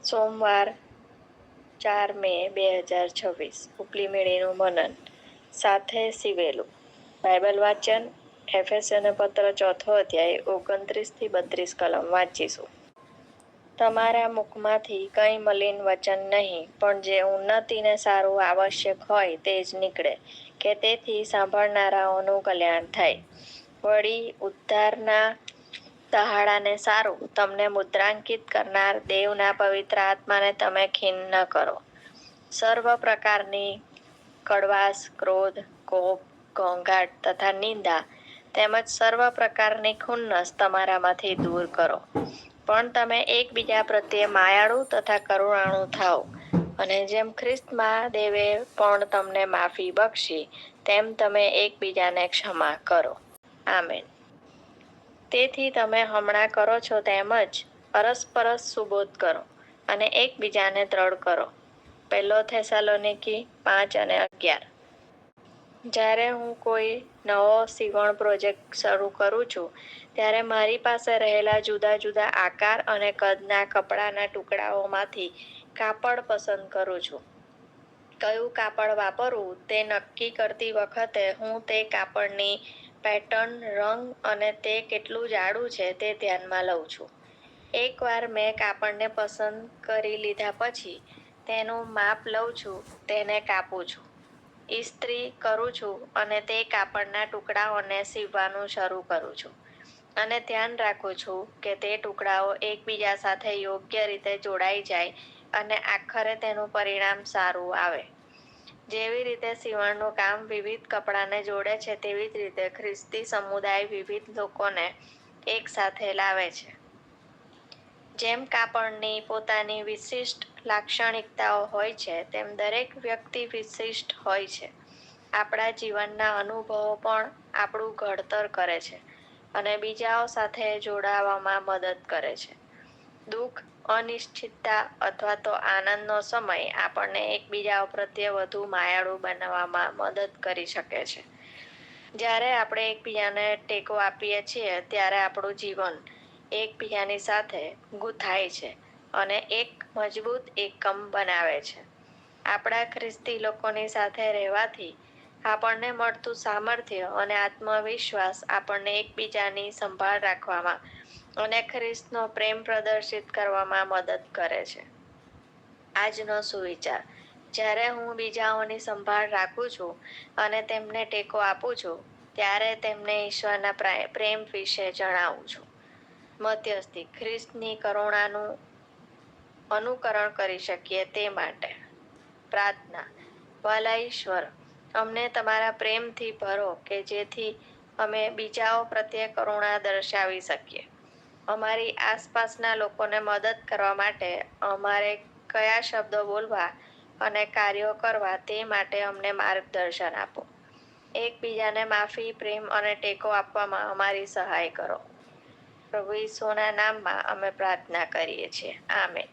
સોમવાર 4 મે 2026 ઉપલી મેળીનું મનન સાથે સીવેલું. બાઇબલ વાંચન એફેસને પત્ર 4 અધ્યાય 29-32 કલમ વાંચીશું. તમારા મુખમાંથી કંઈ મલિન વચન નહીં, પણ જે ઉન્નતિને સારું આવશ્યક હોય તે જ નીકળે, કે તેથી સાંભળનારાઓનું કલ્યાણ થાય. વળી ઉદ્ધારના દહાડાને સારું તમને મુદ્રાંકિત કરનાર દેવના પવિત્ર આત્માને તમે ખીન ન કરો. સર્વ પ્રકારની કડવાશ, ક્રોધ, કોપ, ઘોંઘાટ તથા નિંદા તેમજ સર્વ પ્રકારની ખુન્નસ તમારામાંથી દૂર કરો. પણ તમે એકબીજા પ્રત્યે માયાળુ તથા કરુણાળુ થાઓ, અને જેમ ખ્રિસ્ત મહાદેવે પણ તમને માફી બક્ષી, તેમ તમે એકબીજાને ક્ષમા કરો. આમેન. તેથી તમે હમણાં કરો છો તેમ જ અરસપરસ સુબોધ કરો, અને એકબીજાને દ્રઢ કરો. 1 થેસાલોનિકી 5:11. જ્યારે હું કોઈ નવો સીવણ પ્રોજેક્ટ શરૂ કરું છું, ત્યારે મારી પાસે રહેલા જુદા જુદા આકાર અને કદના કપડાના ટુકડાઓમાંથી કાપડ પસંદ કરું છું. કયું કાપડ વાપરવું તે નક્કી કરતી વખતે હું તે કાપડની પેટર્ન, રંગ અને તે કેટલું જાડું છે તે ધ્યાનમાં લઉં છું. એકવાર મેં કાપડને પસંદ કરી લીધા પછી તેનું માપ લઉં છું, તેને કાપું છું, ઇસ્ત્રી કરું છું અને તે કાપડના ટુકડાઓને સીવવાનું શરૂ કરું છું, અને ધ્યાન રાખું છું કે તે ટુકડાઓ એકબીજા સાથે યોગ્ય રીતે જોડાઈ જાય અને આખરે તેનું પરિણામ સારું આવે. જેવી રીતે સીવણનું કામ વિવિધ કપડાને જોડે છે, તેવી જ રીતે ખ્રિસ્તી સમુદાય વિવિધ લોકોને એક સાથે લાવે છે. જેમ કાપડની પોતાની વિશિષ્ટ લાક્ષણિકતાઓ હોય છે, તેમ દરેક વ્યક્તિ વિશિષ્ટ હોય છે. આપણા જીવનના અનુભવો પણ આપણું ઘડતર કરે છે અને બીજાઓ સાથે જોડાવામાં મદદ કરે છે. દુઃખ, અનિશ્ચિતતા અથવા તો આનંદનો સમય આપણને એકબીજા પ્રત્યે વધુ માયાળુ બનવામાં મદદ કરી શકે છે. જ્યારે આપણે એકબીજાને ટેકો આપીએ છીએ, ત્યારે આપણું જીવન એકબીજાની સાથે ગૂંથાય છે અને એક મજબૂત એકમ બનાવે છે. આપણા ખ્રિસ્તી લોકોની સાથે રહેવાથી આપણને મળતું સામર્થ્ય અને આત્મવિશ્વાસ આપણને એકબીજાની સંભાળ રાખવામાં અને ખ્રિસ્તનો પ્રેમ પ્રદર્શિત કરવામાં મદદ કરે છે. આજનો સુવિચાર: જ્યારે હું બીજાઓની સંભાળ રાખું છું અને તેમને ટેકો આપું છું, ત્યારે તેમને ઈશ્વરના પ્રેમ વિશે જણાવું છું. મધ્યસ્થી: ખ્રિસ્તની કરુણાનું અનુકરણ કરી શકીએ તે માટે. પ્રાર્થના: વહાલા ઈશ્વર, અમને તમારા પ્રેમથી ભરો કે જેથી અમે બીજાઓ પ્રત્યે કરુણા દર્શાવી શકીએ. અમારી આસપાસના લોકોને મદદ કરવા માટે અમારે કયા શબ્દો બોલવા અને કાર્યો કરવા તે માટે અમને માર્ગદર્શન આપો. એકબીજાને માફી, પ્રેમ અને ટેકો આપવામાં અમારી સહાય કરો. પ્રભુ ઈસુના નામમાં અમે પ્રાર્થના કરીએ છીએ. આમેન.